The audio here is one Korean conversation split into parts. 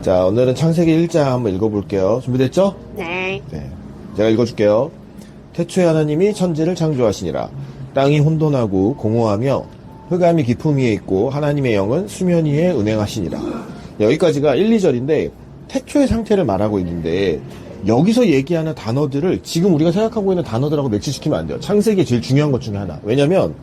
자, 오늘은 창세기 1장 한번 읽어볼게요. 준비됐죠? 네. 네. 제가 읽어줄게요. 태초에 하나님이 천지를 창조하시니라. 땅이 혼돈하고 공허하며 흑암이 깊음 위에 있고 하나님의 영은 수면 위에 운행하시니라. 여기까지가 1, 2절인데 태초의 상태를 말하고 있는데 여기서 얘기하는 단어들을 지금 우리가 생각하고 있는 단어들하고 매치시키면 안 돼요. 창세기의 제일 중요한 것 중에 하나. 왜냐면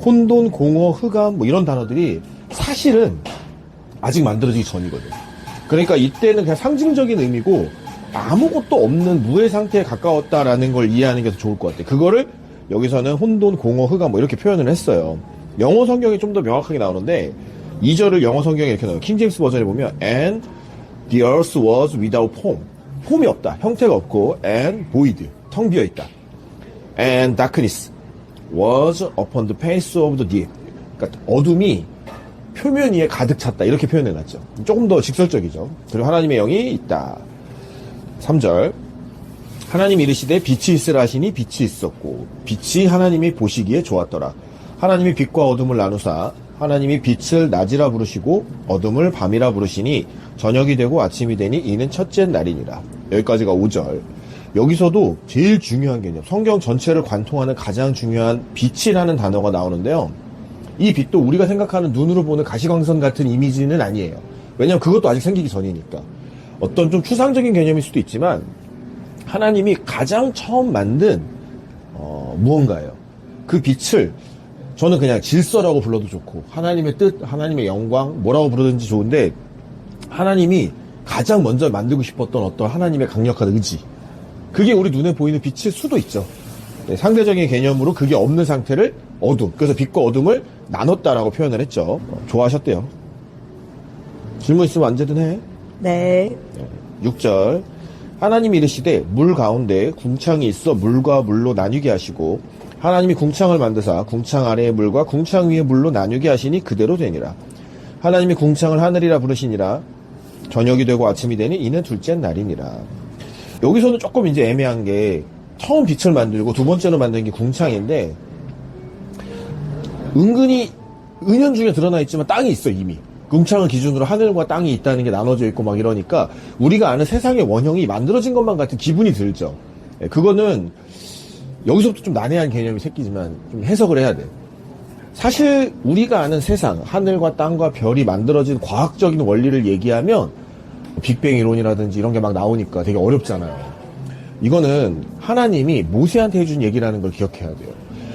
혼돈, 공허, 흑암 뭐 이런 단어들이 사실은 아직 만들어지기 전이거든. 그러니까 이때는 그냥 상징적인 의미고 아무것도 없는 무의 상태에 가까웠다라는 걸 이해하는 게 더 좋을 것 같아. 그거를 여기서는 혼돈, 공허, 흑암 뭐 이렇게 표현을 했어요. 영어 성경이 좀 더 명확하게 나오는데 2절을 영어 성경에 이렇게 나와요. 킹제임스 버전에 보면 And the earth was without form. 폼이 없다. 형태가 없고 and void. 텅 비어있다. And darkness was upon the face of the deep. 그러니까 어둠이 표면 위에 가득 찼다. 이렇게 표현해놨죠. 조금 더 직설적이죠. 그리고 하나님의 영이 있다. 3절. 하나님 이르시되 빛이 있으라 하시니 빛이 있었고 빛이 하나님이 보시기에 좋았더라. 하나님이 빛과 어둠을 나누사 하나님이 빛을 낮이라 부르시고 어둠을 밤이라 부르시니 저녁이 되고 아침이 되니 이는 첫째 날이니라. 여기까지가 5절. 여기서도 제일 중요한 개념, 성경 전체를 관통하는 가장 중요한 빛이라는 단어가 나오는데요. 이 빛도 우리가 생각하는 눈으로 보는 가시광선 같은 이미지는 아니에요. 왜냐면 그것도 아직 생기기 전이니까. 어떤 좀 추상적인 개념일 수도 있지만 하나님이 가장 처음 만든 무언가예요. 그 빛을 저는 그냥 질서라고 불러도 좋고 하나님의 뜻, 하나님의 영광 뭐라고 부르든지 좋은데 하나님이 가장 먼저 만들고 싶었던 어떤 하나님의 강력한 의지, 그게 우리 눈에 보이는 빛일 수도 있죠. 네, 상대적인 개념으로 그게 없는 상태를 어둠, 그래서 빛과 어둠을 나눴다라고 표현을 했죠. 좋아하셨대요. 질문 있으면 언제든 해. 네. 6절. 하나님이 이르시되 물 가운데 궁창이 있어 물과 물로 나뉘게 하시고 하나님이 궁창을 만드사 궁창 아래의 물과 궁창 위의 물로 나뉘게 하시니 그대로 되니라. 하나님이 궁창을 하늘이라 부르시니라. 저녁이 되고 아침이 되니 이는 둘째 날이니라. 여기서는 조금 이제 애매한 게 처음 빛을 만들고 두 번째로 만든 게 궁창인데 은근히 은연중에 드러나 있지만 땅이 있어 이미. 궁창을 기준으로 하늘과 땅이 있다는 게 나눠져 있고 막 이러니까 우리가 아는 세상의 원형이 만들어진 것만 같은 기분이 들죠. 그거는 여기서부터 좀 난해한 개념이 생기지만 좀 해석을 해야 돼. 사실 우리가 아는 세상, 하늘과 땅과 별이 만들어진 과학적인 원리를 얘기하면 빅뱅 이론이라든지 이런 게 막 나오니까 되게 어렵잖아요. 이거는 하나님이 모세한테 해준 얘기라는 걸 기억해야 돼요.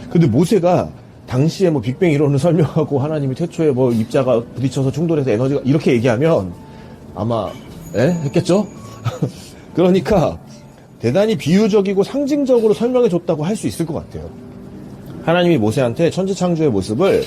근데 모세가 당시에 뭐 빅뱅 이론을 설명하고 하나님이 태초에 뭐 입자가 부딪혀서 충돌해서 에너지가 이렇게 얘기하면 아마 했겠죠? 그러니까 대단히 비유적이고 상징적으로 설명해 줬다고 할 수 있을 것 같아요. 하나님이 모세한테 천지창조의 모습을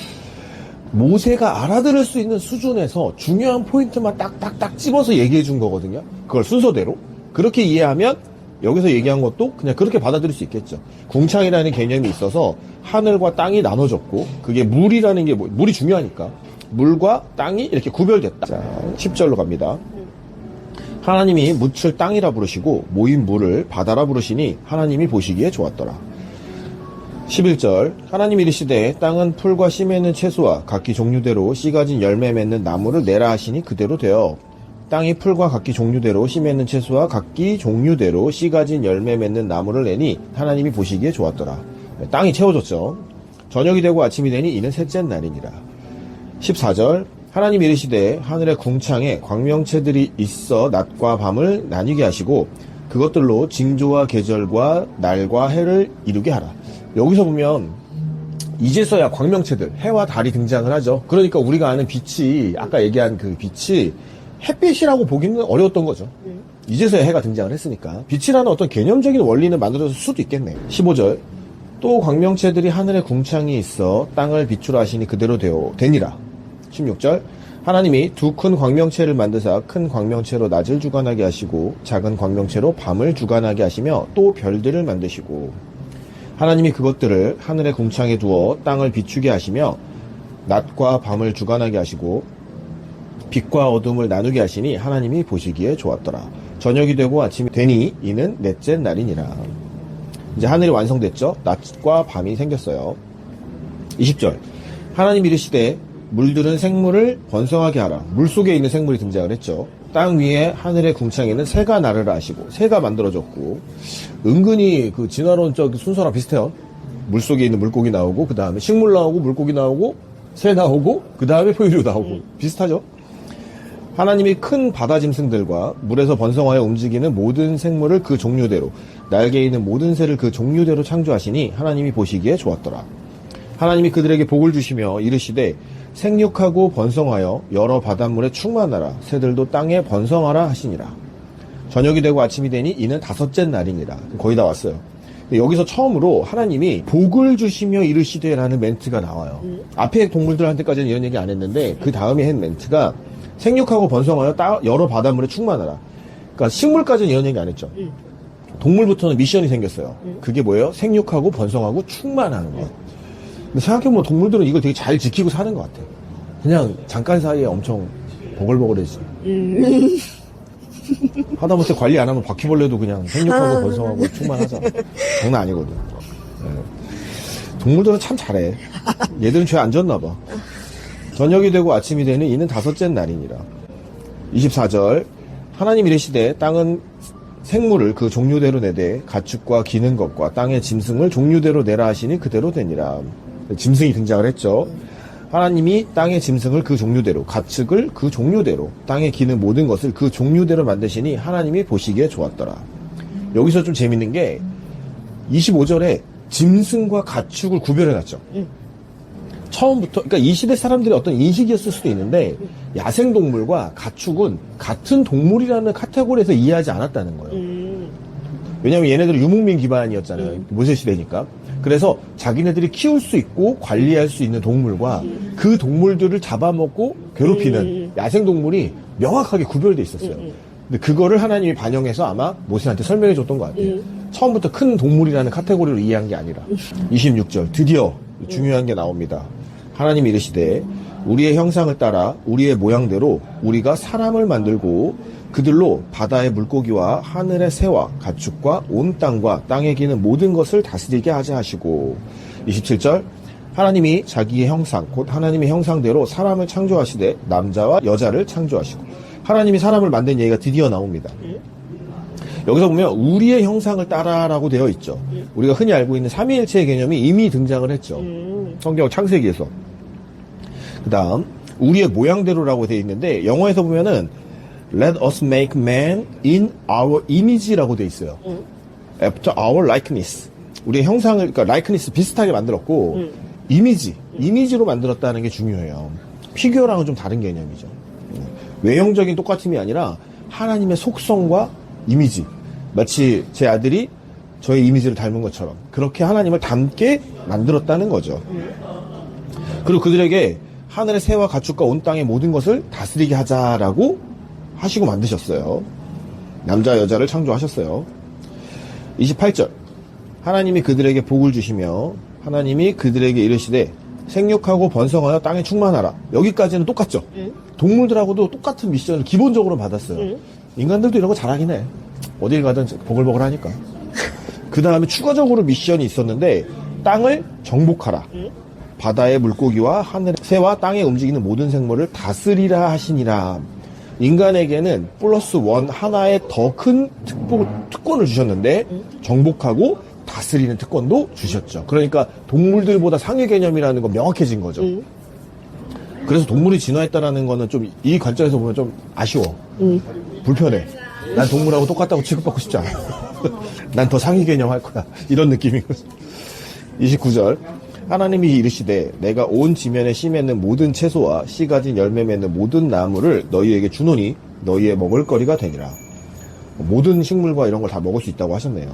모세가 알아들을 수 있는 수준에서 중요한 포인트만 딱딱딱 집어서 얘기해 준 거거든요. 그걸 순서대로. 그렇게 이해하면 여기서 얘기한 것도 그냥 그렇게 받아들일 수 있겠죠. 궁창이라는 개념이 있어서 하늘과 땅이 나눠졌고 그게 물이라는 게 물이 중요하니까 물과 땅이 이렇게 구별됐다. 자, 10절로 갑니다. 하나님이 묻을 땅이라 부르시고 모인 물을 바다라 부르시니 하나님이 보시기에 좋았더라. 11절. 하나님이 이르시되 땅은 풀과 씨 맺는 채소와 각기 종류대로 씨 가진 열매 맺는 나무를 내라 하시니 그대로 되어 땅이 풀과 각기 종류대로 씨 맺는 채소와 각기 종류대로 씨 가진 열매 맺는 나무를 내니 하나님이 보시기에 좋았더라. 땅이 채워졌죠. 저녁이 되고 아침이 되니 이는 셋째 날이니라. 14절. 하나님이 이르시되 하늘의 궁창에 광명체들이 있어 낮과 밤을 나뉘게 하시고 그것들로 징조와 계절과 날과 해를 이루게 하라. 여기서 보면 이제서야 광명체들, 해와 달이 등장을 하죠. 그러니까 우리가 아는 빛이, 아까 얘기한 그 빛이 햇빛이라고 보기는 어려웠던 거죠. 이제서야 해가 등장을 했으니까 빛이라는 어떤 개념적인 원리는 만들어질 수도 있겠네요. 15절. 또 광명체들이 하늘에 궁창이 있어 땅을 비추라 하시니 그대로 되니라. 16절. 하나님이 두 큰 광명체를 만드사 큰 광명체로 낮을 주관하게 하시고 작은 광명체로 밤을 주관하게 하시며 또 별들을 만드시고 하나님이 그것들을 하늘의 궁창에 두어 땅을 비추게 하시며 낮과 밤을 주관하게 하시고 빛과 어둠을 나누게 하시니 하나님이 보시기에 좋았더라. 저녁이 되고 아침이 되니 이는 넷째 날이니라. 이제 하늘이 완성됐죠. 낮과 밤이 생겼어요. 20절. 하나님이 이르시되 물들은 생물을 번성하게 하라. 물 속에 있는 생물이 등장을 했죠. 땅 위에 하늘의 궁창에는 새가 나르라 하시고 새가 만들어졌고 은근히 그 진화론적 순서랑 비슷해요. 물속에 있는 물고기 나오고 그 다음에 식물 나오고 물고기 나오고 새 나오고 그 다음에 포유류 나오고 비슷하죠. 하나님이 큰 바다 짐승들과 물에서 번성하여 움직이는 모든 생물을 그 종류대로 날개 있는 모든 새를 그 종류대로 창조하시니 하나님이 보시기에 좋았더라. 하나님이 그들에게 복을 주시며 이르시되 생육하고 번성하여 여러 바닷물에 충만하라. 새들도 땅에 번성하라 하시니라. 저녁이 되고 아침이 되니 이는 다섯째 날이니라. 거의 다 왔어요. 여기서 처음으로 하나님이 복을 주시며 이르시되 라는 멘트가 나와요. 앞에 동물들한테까지는 이런 얘기 안 했는데 그 다음에 한 멘트가 생육하고 번성하여 여러 바닷물에 충만하라. 그러니까 식물까지는 이런 얘기 안 했죠. 동물부터는 미션이 생겼어요. 그게 뭐예요? 생육하고 번성하고 충만하는 것. 근데 생각해보면 동물들은 이걸 되게 잘 지키고 사는 것 같아. 그냥 잠깐 사이에 엄청 보글보글해지. 하다못해 관리 안 하면 바퀴벌레도 그냥 생육하고 번성하고 충만하잖아. 장난 아니거든. 네. 동물들은 참 잘해. 얘들은 죄 안 졌나 봐. 저녁이 되고 아침이 되는 이는 다섯째 날이니라. 24절 하나님 이르시되 땅은 생물을 그 종류대로 내되 가축과 기는 것과 땅의 짐승을 종류대로 내라 하시니 그대로 되니라. 짐승이 등장을 했죠. 하나님이 땅의 짐승을 그 종류대로 가축을 그 종류대로 땅에 기는 모든 것을 그 종류대로 만드시니 하나님이 보시기에 좋았더라. 여기서 좀 재밌는 게 25절에 짐승과 가축을 구별해놨죠. 처음부터 그러니까 이 시대 사람들의 어떤 인식이었을 수도 있는데 야생동물과 가축은 같은 동물이라는 카테고리에서 이해하지 않았다는 거예요. 왜냐하면 얘네들은 유목민 기반이었잖아요. 모세시대니까. 그래서 자기네들이 키울 수 있고 관리할 수 있는 동물과 그 동물들을 잡아먹고 괴롭히는 야생동물이 명확하게 구별돼 있었어요. 근데 그거를 하나님이 반영해서 아마 모세한테 설명해 줬던 것 같아요. 처음부터 큰 동물이라는 카테고리로 이해한 게 아니라. 26절 드디어 중요한 게 나옵니다. 하나님이 이르시되 우리의 형상을 따라 우리의 모양대로 우리가 사람을 만들고 그들로 바다의 물고기와 하늘의 새와 가축과 온 땅과 땅에 기는 모든 것을 다스리게 하자 하시고 27절 하나님이 자기의 형상 곧 하나님의 형상대로 사람을 창조하시되 남자와 여자를 창조하시고 하나님이 사람을 만든 얘기가 드디어 나옵니다. 여기서 보면 우리의 형상을 따라라고 되어 있죠. 우리가 흔히 알고 있는 삼위일체의 개념이 이미 등장을 했죠. 성경 창세기에서. 그 다음 우리의 모양대로라고 되어 있는데 영어에서 보면은 Let us make man in our image라고 되어 있어요. After our likeness. 우리의 형상을 그러니까 likeness 비슷하게 만들었고 이미지로 만들었다는 게 중요해요. 피규어랑은 좀 다른 개념이죠. 외형적인 똑같음이 아니라 하나님의 속성과 이미지. 마치 제 아들이 저의 이미지를 닮은 것처럼 그렇게 하나님을 닮게 만들었다는 거죠. 그리고 그들에게 하늘의 새와 가축과 온 땅의 모든 것을 다스리게 하자라고 하시고 만드셨어요. 남자 여자를 창조하셨어요. 28절 하나님이 그들에게 복을 주시며 하나님이 그들에게 이르시되 생육하고 번성하여 땅에 충만하라. 여기까지는 똑같죠. 동물들하고도 똑같은 미션을 기본적으로 받았어요. 인간들도 이런 거 잘하긴 해. 어딜 가든 보글보글 하니까. 그 다음에 추가적으로 미션이 있었는데 땅을 정복하라. 바다의 물고기와 하늘의 새와 땅에 움직이는 모든 생물을 다스리라 하시니라. 인간에게는 플러스 원 하나의 더 큰 특권을 주셨는데 정복하고 다스리는 특권도 주셨죠. 그러니까 동물들보다 상위 개념이라는 건 명확해진 거죠. 그래서 동물이 진화했다라는 거는 좀 이 관점에서 보면 좀 아쉬워. 불편해. 난 동물하고 똑같다고 취급받고 싶지 않아. 난 더 상위 개념 할 거야. 이런 느낌인 거죠. 29절 하나님이 이르시되 내가 온 지면에 씨 맺는 모든 채소와 씨 가진 열매 맺는 모든 나무를 너희에게 주노니 너희의 먹을거리가 되니라. 모든 식물과 이런 걸 다 먹을 수 있다고 하셨네요.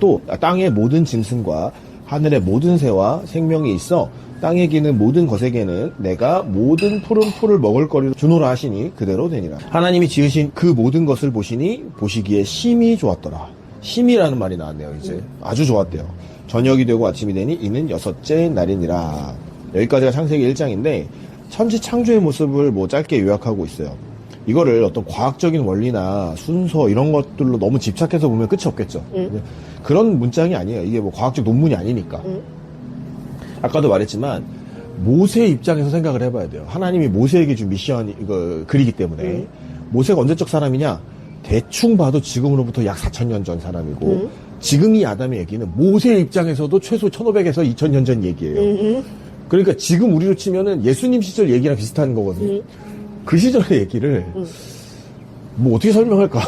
또 땅의 모든 짐승과 하늘의 모든 새와 생명이 있어 땅에 기는 모든 것에게는 내가 모든 푸른 풀을 먹을거리로 주노라 하시니 그대로 되니라. 하나님이 지으신 그 모든 것을 보시니 보시기에 심히 좋았더라. 심이라는 말이 나왔네요. 이제 아주 좋았대요. 저녁이 되고 아침이 되니 이는 여섯째 날이니라. 여기까지가 창세기 1장인데 천지 창조의 모습을 뭐 짧게 요약하고 있어요. 이거를 어떤 과학적인 원리나 순서 이런 것들로 너무 집착해서 보면 끝이 없겠죠. 그런 문장이 아니에요. 이게 뭐 과학적 논문이 아니니까. 아까도 말했지만 모세 입장에서 생각을 해봐야 돼요. 하나님이 모세에게 준 미션 이거 글이기 때문에 모세가 언제적 사람이냐? 대충 봐도 지금으로부터 약 4,000년 전 사람이고 지금 이 아담의 얘기는 모세의 입장에서도 최소 1,500에서 2,000년 전 얘기예요. 그러니까 지금 우리로 치면은 예수님 시절 얘기랑 비슷한 거거든요. 그 시절의 얘기를 뭐 어떻게 설명할까?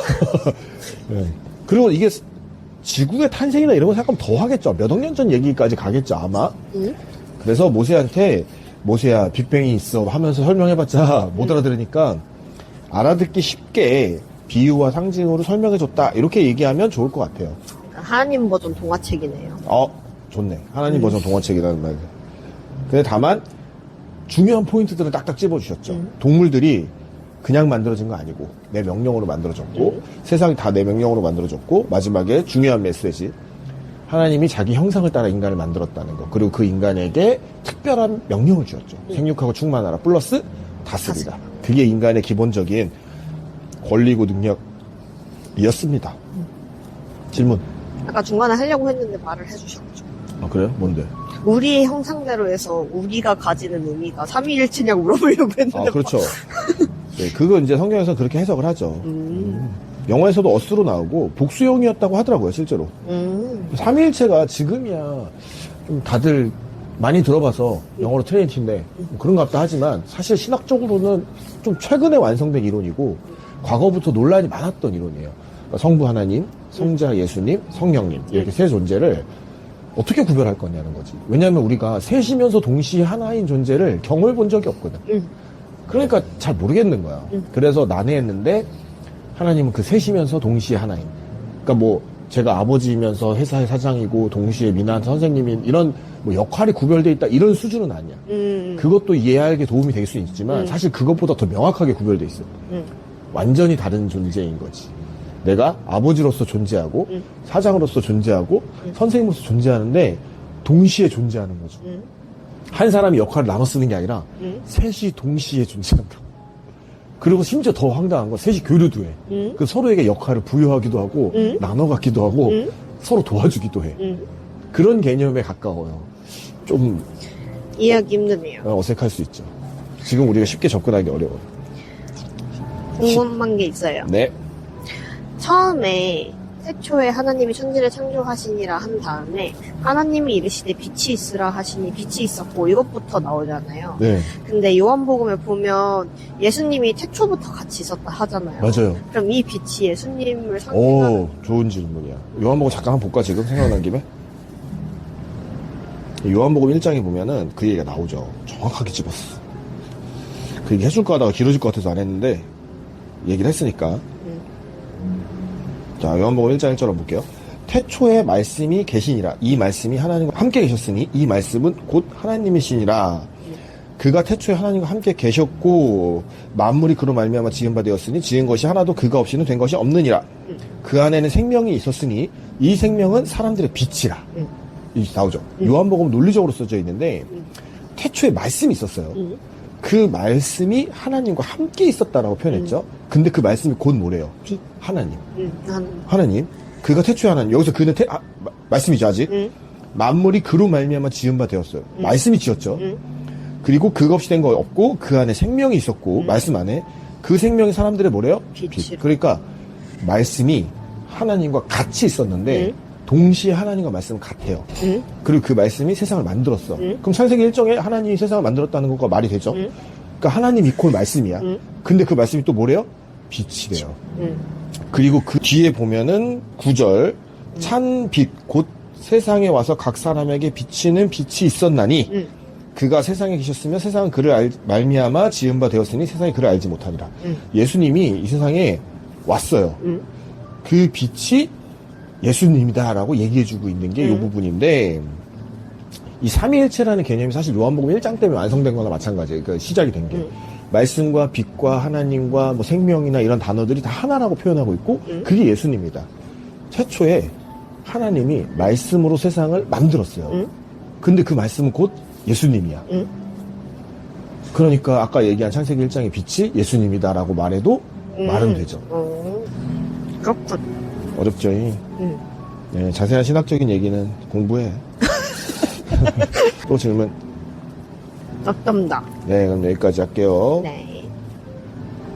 네. 그리고 이게 지구의 탄생이나 이런 거 생각하면 더 하겠죠. 몇 억 년 전 얘기까지 가겠죠, 아마. 그래서 모세한테 모세야 빅뱅이 있어 하면서 설명해봤자 못 알아들으니까 알아듣기 쉽게 비유와 상징으로 설명해줬다 이렇게 얘기하면 좋을 것 같아요. 하나님 버전 동화책이네요. 좋네. 하나님 버전 동화책이라는 말. 근데 다만 중요한 포인트들은 딱딱 찝어주셨죠. 동물들이 그냥 만들어진 거 아니고 내 명령으로 만들어졌고 세상이 다 내 명령으로 만들어졌고 마지막에 중요한 메시지 하나님이 자기 형상을 따라 인간을 만들었다는 거 그리고 그 인간에게 특별한 명령을 주었죠. 생육하고 충만하라 플러스 다스리라. 그게 인간의 기본적인 권리고 능력이었습니다. 질문. 아까 중간에 하려고 했는데 말을 해주셔가지고. 그래요? 뭔데? 우리의 형상대로 해서 우리가 가지는 의미가 삼위일체냐고 물어보려고 했는데. 그렇죠. 네, 그거 이제 성경에서 그렇게 해석을 하죠. 영화에서도 어스로 나오고 복수형이었다고 하더라고요, 실제로. 삼위일체가 지금이야 좀 다들 많이 들어봐서 영어로 트레이닝인데 그런 것 같다 하지만 사실 신학적으로는 좀 최근에 완성된 이론이고 과거부터 논란이 많았던 이론이에요. 그러니까 성부 하나님, 성자 예수님, 성령님 이렇게 세 존재를 어떻게 구별할 거냐는 거지. 왜냐하면 우리가 셋이면서 동시에 하나인 존재를 경험해 본 적이 없거든. 그러니까 잘 모르겠는 거야. 그래서 난해했는데 하나님은 그 셋이면서 동시에 하나인. 그러니까 뭐 제가 아버지이면서 회사의 사장이고 동시에 민한 선생님인 이런 뭐 역할이 구별돼 있다 이런 수준은 아니야. 그것도 이해하기에 도움이 될 수 있지만 사실 그것보다 더 명확하게 구별돼 있어. 완전히 다른 존재인 거지. 내가 아버지로서 존재하고 사장으로서 존재하고 선생님으로서 존재하는데 동시에 존재하는 거죠. 한 사람이 역할을 나눠 쓰는 게 아니라 셋이 동시에 존재한다. 그리고 심지어 더 황당한 건 셋이 교류도 해. 그 서로에게 역할을 부여하기도 하고 나눠 갖기도 하고 서로 도와주기도 해. 그런 개념에 가까워요. 좀 이해하기 힘드네요. 어색할 수 있죠. 지금 우리가 쉽게 접근하기 어려워요. 궁금한 게 있어요. 네. 처음에 태초에 하나님이 천지를 창조하시니라 한 다음에 하나님이 이르시되 빛이 있으라 하시니 빛이 있었고 이것부터 나오잖아요. 네. 근데 요한복음에 보면 예수님이 태초부터 같이 있었다 하잖아요. 맞아요. 그럼 이 빛이 예수님을 상징하는 오, 좋은 질문이야. 요한복음 잠깐 한번 볼까, 지금? 생각난 김에? 요한복음 1장에 보면은 그 얘기가 나오죠. 정확하게 집었어. 그 얘기 해줄 거 하다가 길어질 것 같아서 안 했는데, 얘기를 했으니까. 자, 요한복음 1장 1절 한번 볼게요. 태초에 말씀이 계시니라. 이 말씀이 하나님과 함께 계셨으니 이 말씀은 곧 하나님이시니라. 그가 태초에 하나님과 함께 계셨고 만물이 그로 말미암아 지은 바 되었으니 지은 것이 하나도 그가 없이는 된 것이 없느니라. 그 안에는 생명이 있었으니 이 생명은 사람들의 빛이라. 이렇게 나오죠. 요한복음 논리적으로 써져 있는데 태초에 말씀이 있었어요. 그 말씀이 하나님과 함께 있었다라고 표현했죠. 근데 그 말씀이 곧 뭐래요? 빛. 하나님. 하나님. 그가 태초에 하나님. 여기서 그는 말씀이죠, 아직. 만물이 그로 말미암아 지은 바 되었어요. 말씀이 지었죠. 그리고 그가 없이 된 거 없고 그 안에 생명이 있었고 말씀 안에 그 생명이 사람들의 뭐래요? 빛. 그러니까 말씀이 하나님과 같이 있었는데 동시에 하나님과 말씀은 같아요. 그리고 그 말씀이 세상을 만들었어. 그럼 창세기 1장에 하나님이 세상을 만들었다는 것과 말이 되죠. 그러니까 하나님 이퀄 말씀이야. 근데 그 말씀이 또 뭐래요? 빛이래요. 그리고 그 뒤에 보면은 9절 찬 빛 곧 세상에 와서 각 사람에게 비치는 빛이 있었나니 그가 세상에 계셨으면 세상은 그를 말미암아 지은 바 되었으니 세상이 그를 알지 못하니라. 예수님이 이 세상에 왔어요. 그 빛이 예수님이다라고 얘기해주고 있는 게 이 부분인데 이 삼위일체라는 개념이 사실 요한복음 1장 때문에 완성된 거나 마찬가지예요. 그 시작이 된 게. 말씀과 빛과 하나님과 뭐 생명이나 이런 단어들이 다 하나라고 표현하고 있고 그게 예수님이다. 최초에 하나님이 말씀으로 세상을 만들었어요. 근데 그 말씀은 곧 예수님이야. 그러니까 아까 얘기한 창세기 1장의 빛이 예수님이다라고 말해도 말은 되죠. 그렇군. 어렵죠. 네, 자세한 신학적인 얘기는 공부해. 또 질문. 어떤다. 네, 그럼 여기까지 할게요. 네.